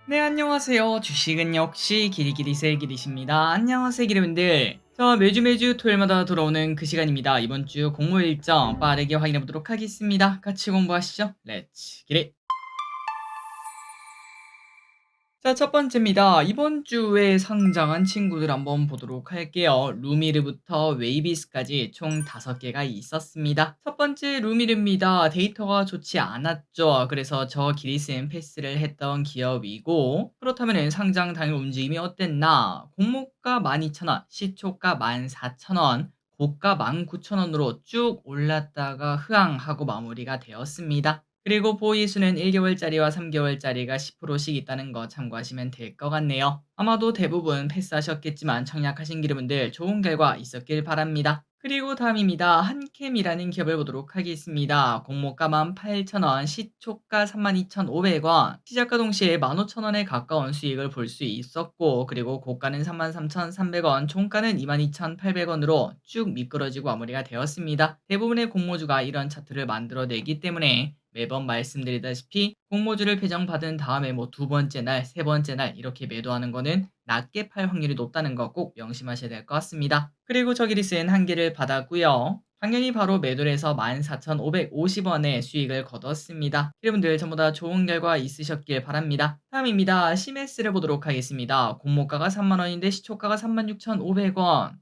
네, 안녕하세요. 주식은 역시 기리기리세 기리십니다. 안녕하세요, 기리분들. 자, 매주 토요일마다 돌아오는 그 시간입니다. 이번 주 공모 일정 빠르게 확인해 보도록 하겠습니다. 같이 공부하시죠. 렛츠 기릿. 자, 첫 번째입니다. 이번 주에 상장한 친구들 한번 보도록 할게요. 루미르부터 웨이비스까지 총 5개가 있었습니다. 첫 번째 루미르입니다. 데이터가 좋지 않았죠. 그래서 저 기리스엔 패스를 했던 기업이고, 그렇다면 상장 당일 움직임이 어땠나? 공모가 12,000원, 시초가 14,000원, 고가 19,000원으로 쭉 올랐다가 흐앙하고 마무리가 되었습니다. 그리고 보이수는 1개월짜리와 3개월짜리가 10%씩 있다는 거 참고하시면 될 것 같네요. 아마도 대부분 패스하셨겠지만 청약하신 기름분들 좋은 결과 있었길 바랍니다. 그리고 다음입니다. 한캠이라는 기업을 보도록 하겠습니다. 공모가 18,000원, 시초가 32,500원, 시작과 동시에 15,000원에 가까운 수익을 볼 수 있었고, 그리고 고가는 33,300원, 종가는 22,800원으로 쭉 미끄러지고 마무리가 되었습니다. 대부분의 공모주가 이런 차트를 만들어내기 때문에 매번 말씀드리다시피 공모주를 배정받은 다음에 두 번째 날, 세 번째 날 이렇게 매도하는 거는 낮게 팔 확률이 높다는 거 꼭 명심하셔야 될 것 같습니다. 그리고 저기리스는 한 개를 받았고요. 당연히 바로 매도를 해서 14,550원의 수익을 거뒀습니다. 여러분들 전부 다 좋은 결과 있으셨길 바랍니다. 다음입니다. 시메스를 보도록 하겠습니다. 공모가가 3만원인데 시초가가 36,500원.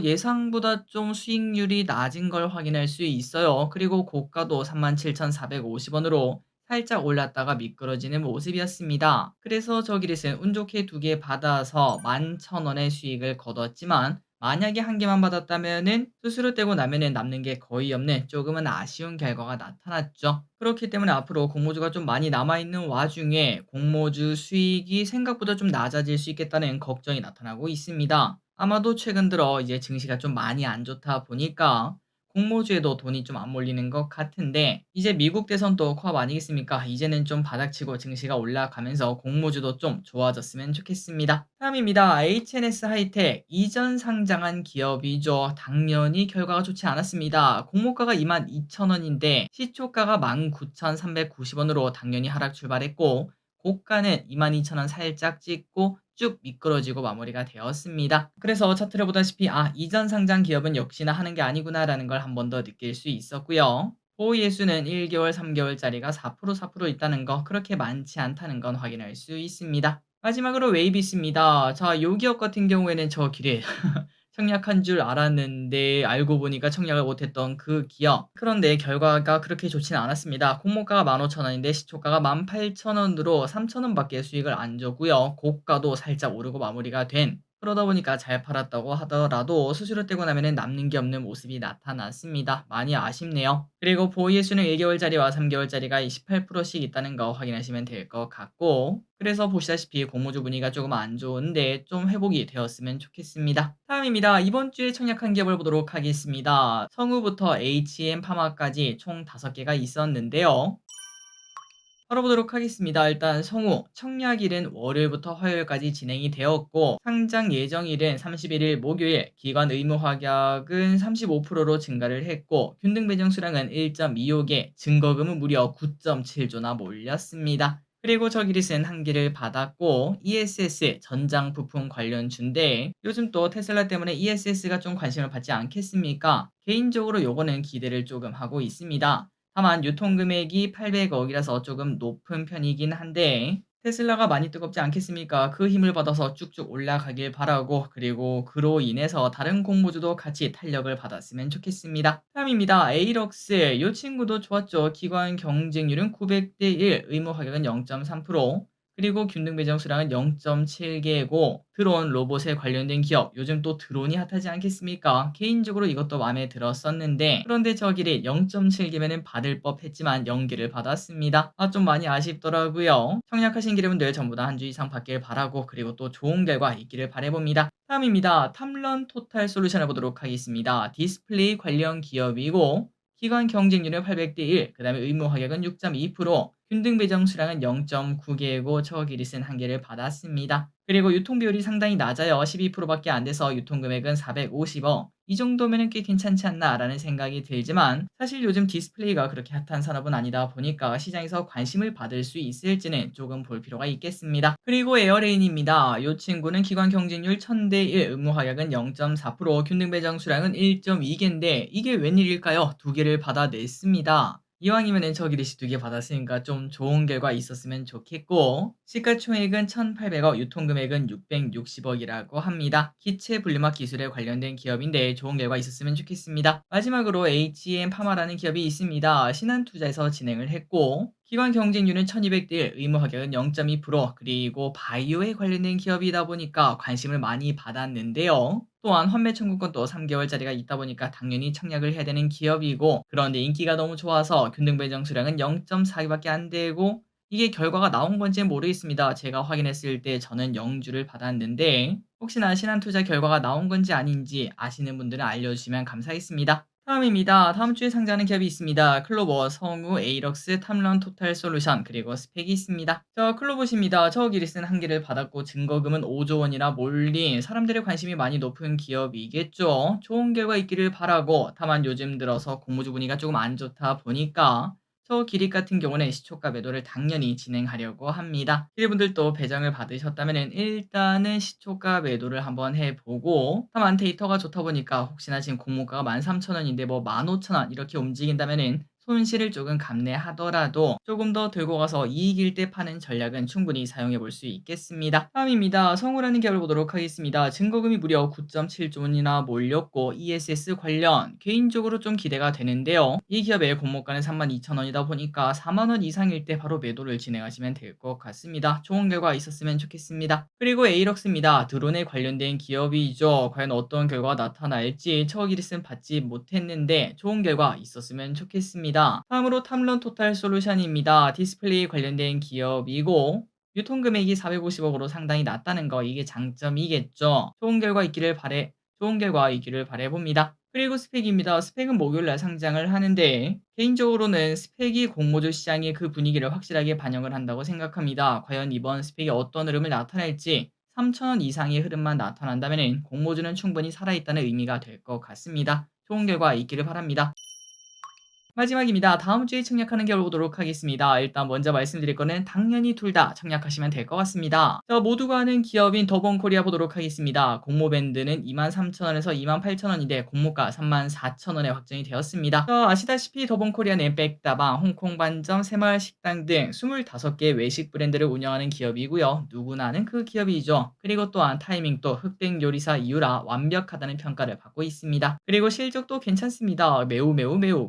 예상보다 좀 수익률이 낮은 걸 확인할 수 있어요. 그리고 고가도 37,450원으로 살짝 올랐다가 미끄러지는 모습이었습니다. 그래서 저기릿은 운 좋게 2개 받아서 11,000원의 수익을 거뒀지만 만약에 한 개만 받았다면은 수수료 떼고 나면은 남는 게 거의 없는 조금은 아쉬운 결과가 나타났죠. 그렇기 때문에 앞으로 공모주가 좀 많이 남아있는 와중에 공모주 수익이 생각보다 좀 낮아질 수 있겠다는 걱정이 나타나고 있습니다. 아마도 최근 들어 이제 증시가 좀 많이 안 좋다 보니까 공모주에도 돈이 좀 안 몰리는 것 같은데, 이제 미국 대선도 코앞 아니겠습니까? 이제는 좀 바닥치고 증시가 올라가면서 공모주도 좀 좋아졌으면 좋겠습니다. 다음입니다. HNS 하이텍 이전 상장한 기업이죠. 당연히 결과가 좋지 않았습니다. 공모가가 22,000원인데 시초가가 19,390원으로 당연히 하락 출발했고, 고가는 22,000원 살짝 찍고 쭉 미끄러지고 마무리가 되었습니다. 그래서 차트를 보다시피 이전 상장 기업은 역시나 하는 게 아니구나라는 걸 한 번 더 느낄 수 있었고요. 보이예수는 1개월, 3개월짜리가 4% 있다는 거 그렇게 많지 않다는 건 확인할 수 있습니다. 마지막으로 웨이비스입니다. 자, 요 기업 같은 경우에는 저 길에 청약한 줄 알았는데 알고 보니까 청약을 못했던 그 기업. 그런데 결과가 그렇게 좋지는 않았습니다. 공모가가 15,000원인데 시초가가 18,000원으로 3,000원밖에 수익을 안 줬고요. 고가도 살짝 오르고 마무리가 된. 그러다 보니까 잘 팔았다고 하더라도 수수료 떼고 나면은 남는 게 없는 모습이 나타났습니다. 많이 아쉽네요. 그리고 보이의 수는 1개월짜리와 3개월짜리가 28%씩 있다는 거 확인하시면 될 것 같고, 그래서 보시다시피 공모주 분위기가 조금 안 좋은데 좀 회복이 되었으면 좋겠습니다. 다음입니다. 이번 주에 청약한 기업을 보도록 하겠습니다. 성우부터 HM파마까지 총 5개가 있었는데요. 알아보도록 하겠습니다. 일단 성우 청약일은 월요일부터 화요일까지 진행이 되었고, 상장 예정일은 31일 목요일, 기관 의무 확약은 35%로 증가를 했고, 균등 배정 수량은 1.25개, 증거금은 무려 9.7조나 몰렸습니다. 그리고 저기릿은 한 개를 받았고, ESS 전장 부품 관련주인데 요즘 또 테슬라 때문에 ESS가 좀 관심을 받지 않겠습니까? 개인적으로 요거는 기대를 조금 하고 있습니다. 다만 유통금액이 800억이라서 조금 높은 편이긴 한데 테슬라가 많이 뜨겁지 않겠습니까? 그 힘을 받아서 쭉쭉 올라가길 바라고, 그리고 그로 인해서 다른 공모주도 같이 탄력을 받았으면 좋겠습니다. 다음입니다. 에이럭스 이 친구도 좋았죠. 기관 경쟁률은 900대 1, 의무 가격은 0.3%, 그리고 균등 배정 수량은 0.7개고, 드론 로봇에 관련된 기업, 요즘 또 드론이 핫하지 않겠습니까? 개인적으로 이것도 마음에 들었었는데, 그런데 저길이 0.7개면은 받을 법했지만 0개를 받았습니다. 좀 많이 아쉽더라고요. 청약하신 기름들 전부 다 한 주 이상 받길 바라고, 그리고 또 좋은 결과 있기를 바라봅니다. 다음입니다. 탐런 토탈 솔루션을 보도록 하겠습니다. 디스플레이 관련 기업이고, 기관 경쟁률은 800대 1, 그 다음에 의무 가격은 6.2%, 균등 배정 수량은 0.9개고 저기리슨 한 개를 받았습니다. 그리고 유통 비율이 상당히 낮아요. 12%밖에 안 돼서 유통 금액은 450억. 이 정도면은 꽤 괜찮지 않나라는 생각이 들지만 사실 요즘 디스플레이가 그렇게 핫한 산업은 아니다 보니까 시장에서 관심을 받을 수 있을지는 조금 볼 필요가 있겠습니다. 그리고 에어레인입니다. 이 친구는 기관 경쟁률 1000대 1, 의무 합격은 0.4%, 균등 배정 수량은 1.2개인데 이게 웬일일까요? 두 개를 받아냈습니다. 이왕이면은 저기리시 두 개 받았으니까 좀 좋은 결과 있었으면 좋겠고, 시가총액은 1,800억, 유통금액은 660억이라고 합니다. 기체 분리막 기술에 관련된 기업인데 좋은 결과 있었으면 좋겠습니다. 마지막으로 HM 파마라는 기업이 있습니다. 신한투자에서 진행을 했고, 기관 경쟁률은 1200대 1, 의무 합격은 0.2%, 그리고 바이오에 관련된 기업이다 보니까 관심을 많이 받았는데요. 또한 환매 청구권도 3개월짜리가 있다 보니까 당연히 청약을 해야 되는 기업이고, 그런데 인기가 너무 좋아서 균등 배정 수량은 0.4개밖에 안 되고, 이게 결과가 나온 건지는 모르겠습니다. 제가 확인했을 때 저는 영주를 받았는데, 혹시나 신한투자 결과가 나온 건지 아닌지 아시는 분들은 알려주시면 감사하겠습니다. 다음입니다. 다음 주에 상장하는 기업이 있습니다. 클로버, 성우, 에이럭스, 탐런, 토탈 솔루션, 그리고 스펙이 있습니다. 저 클로버십니다. 저 기리스는 한 개를 받았고 증거금은 5조 원이나 몰린 사람들의 관심이 많이 높은 기업이겠죠. 좋은 결과 있기를 바라고, 다만 요즘 들어서 공모주 분위기가 조금 안 좋다 보니까 저 기립 같은 경우는 시초가 매도를 당연히 진행하려고 합니다. 기립분들도 배정을 받으셨다면 일단은 시초가 매도를 한번 해보고, 다만 데이터가 좋다 보니까 혹시나 지금 공모가가 13,000원인데 뭐 15,000원 이렇게 움직인다면은 손실을 조금 감내하더라도 조금 더 들고 가서 이익일 때 파는 전략은 충분히 사용해 볼 수 있겠습니다. 다음입니다. 성우라는 기업을 보도록 하겠습니다. 증거금이 무려 9.7조 원이나 몰렸고 ESS 관련 개인적으로 좀 기대가 되는데요. 이 기업의 공모가는 32,000원이다 보니까 4만원 이상일 때 바로 매도를 진행하시면 될 것 같습니다. 좋은 결과 있었으면 좋겠습니다. 그리고 에이럭스입니다. 드론에 관련된 기업이죠. 과연 어떤 결과가 나타날지 처기리스는 받지 못했는데 좋은 결과 있었으면 좋겠습니다. 다음으로 탐런 토탈 솔루션입니다. 디스플레이 관련된 기업이고, 유통금액이 450억으로 상당히 낮다는 거, 이게 장점이겠죠. 좋은 결과 있기를 바라봅니다. 그리고 스펙입니다. 스펙은 목요일날 상장을 하는데 개인적으로는 스펙이 공모주 시장의 그 분위기를 확실하게 반영을 한다고 생각합니다. 과연 이번 스펙이 어떤 흐름을 나타낼지 3,000원 이상의 흐름만 나타난다면 공모주는 충분히 살아있다는 의미가 될 것 같습니다. 좋은 결과 있기를 바랍니다. 마지막입니다. 다음 주에 청약하는 게 보도록 하겠습니다. 일단 먼저 말씀드릴 거는 당연히 둘 다 청약하시면 될 것 같습니다. 자, 모두가 아는 기업인 더본코리아 보도록 하겠습니다. 공모 밴드는 23,000원에서 28,000원인데 공모가 34,000원에 확정이 되었습니다. 자, 아시다시피 더본코리아는 백다방, 홍콩 반점, 새마을 식당 등 25개 외식 브랜드를 운영하는 기업이고요. 누구나 아는 그 기업이죠. 그리고 또한 타이밍도 흑백 요리사 이유라 완벽하다는 평가를 받고 있습니다. 그리고 실적도 괜찮습니다. 매우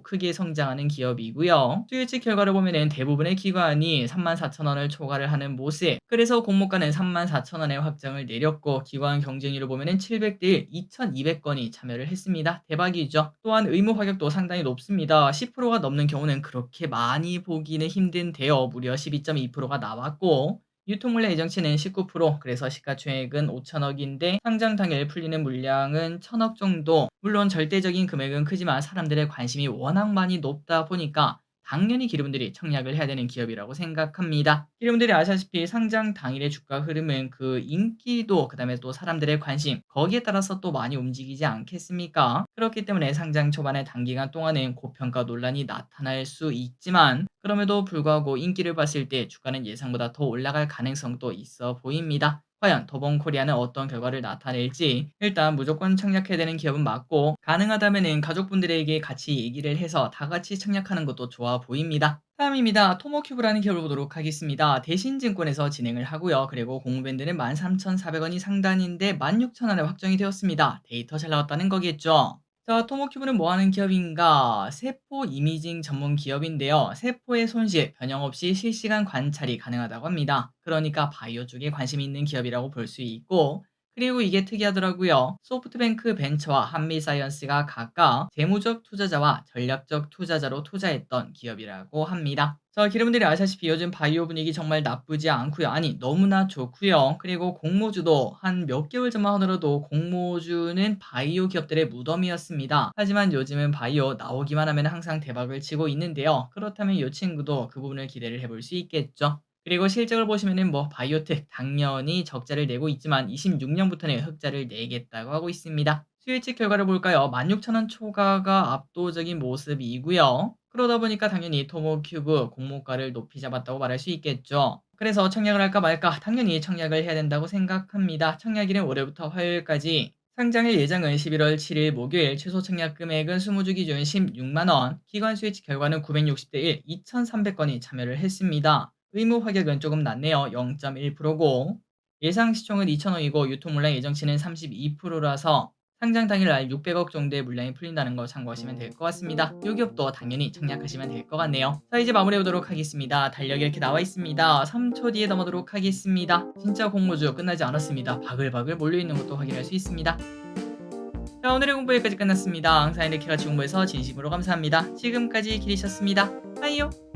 크게 성장하는 기업이고요. 수요일치 결과를 보면은 대부분의 기관이 34,000원을 초과를 하는 모습. 그래서 공모가는 34,000원에 확정을 내렸고, 기관 경쟁률을 보면은 700대 1, 2,200건이 참여를 했습니다. 대박이죠. 또한 의무 합격도 상당히 높습니다. 10%가 넘는 경우는 그렇게 많이 보기는 힘든데요. 무려 12.2%가 나왔고, 유통물량 예정치는 19%, 그래서 시가총액은 5천억인데 상장 당일 풀리는 물량은 1,000억 정도. 물론 절대적인 금액은 크지만 사람들의 관심이 워낙 많이 높다 보니까 당연히 기름분들이 청약을 해야 되는 기업이라고 생각합니다. 기름분들이 아시다시피 상장 당일의 주가 흐름은 그 인기도, 그다음에 또 사람들의 관심, 거기에 따라서 또 많이 움직이지 않겠습니까? 그렇기 때문에 상장 초반의 단기간 동안은 고평가 논란이 나타날 수 있지만, 그럼에도 불구하고 인기를 봤을 때 주가는 예상보다 더 올라갈 가능성도 있어 보입니다. 과연 더본코리아는 어떤 결과를 나타낼지, 일단 무조건 청약해야 되는 기업은 맞고, 가능하다면 가족분들에게 같이 얘기를 해서 다 같이 청약하는 것도 좋아 보입니다. 다음입니다. 토모큐브라는 기업을 보도록 하겠습니다. 대신증권에서 진행을 하고요. 그리고 공모밴드는 13,400원이 상단인데 16,000원에 확정이 되었습니다. 데이터 잘 나왔다는 거겠죠. 자, 토모큐브는 뭐 하는 기업인가? 세포 이미징 전문 기업인데요. 세포의 손실, 변형 없이 실시간 관찰이 가능하다고 합니다. 그러니까 바이오 쪽에 관심이 있는 기업이라고 볼 수 있고, 그리고 이게 특이하더라고요. 소프트뱅크 벤처와 한미사이언스가 각각 재무적 투자자와 전략적 투자자로 투자했던 기업이라고 합니다. 자, 기름분들이 아시다시피 요즘 바이오 분위기 정말 나쁘지 않고요. 아니, 너무나 좋고요. 그리고 공모주도 한 몇 개월 전만 하더라도 공모주는 바이오 기업들의 무덤이었습니다. 하지만 요즘은 바이오 나오기만 하면 항상 대박을 치고 있는데요. 그렇다면 이 친구도 그 부분을 기대를 해볼 수 있겠죠. 그리고 실적을 보시면은 뭐 바이오텍 당연히 적자를 내고 있지만 26년부터는 흑자를 내겠다고 하고 있습니다. 스위치 결과를 볼까요? 16,000원 초과가 압도적인 모습이고요. 그러다 보니까 당연히 토모큐브 공모가를 높이 잡았다고 말할 수 있겠죠. 그래서 청약을 할까 말까 당연히 청약을 해야 된다고 생각합니다. 청약일은 올해부터 화요일까지, 상장일 예정은 11월 7일 목요일, 최소 청약 금액은 20주 기준 16만 원, 기관 스위치 결과는 960대 1, 2,300건이 참여를 했습니다. 의무 확약은 조금 낮네요. 0.1%고 예상 시총은 2,000억이고 유통 물량 예정치는 32%라서 상장 당일날 600억 정도의 물량이 풀린다는 거 참고하시면 될 것 같습니다. 이 기업도 당연히 청약하시면 될 것 같네요. 자, 이제 마무리해보도록 하겠습니다. 달력이 이렇게 나와 있습니다. 3초 뒤에 넘어도록 하겠습니다. 진짜 공모주 끝나지 않았습니다. 바글바글 몰려있는 것도 확인할 수 있습니다. 자, 오늘의 공부 여기까지 끝났습니다. 항상 이렇게 같이 공부해서 진심으로 감사합니다. 지금까지 기리셨습니다. 빠이요.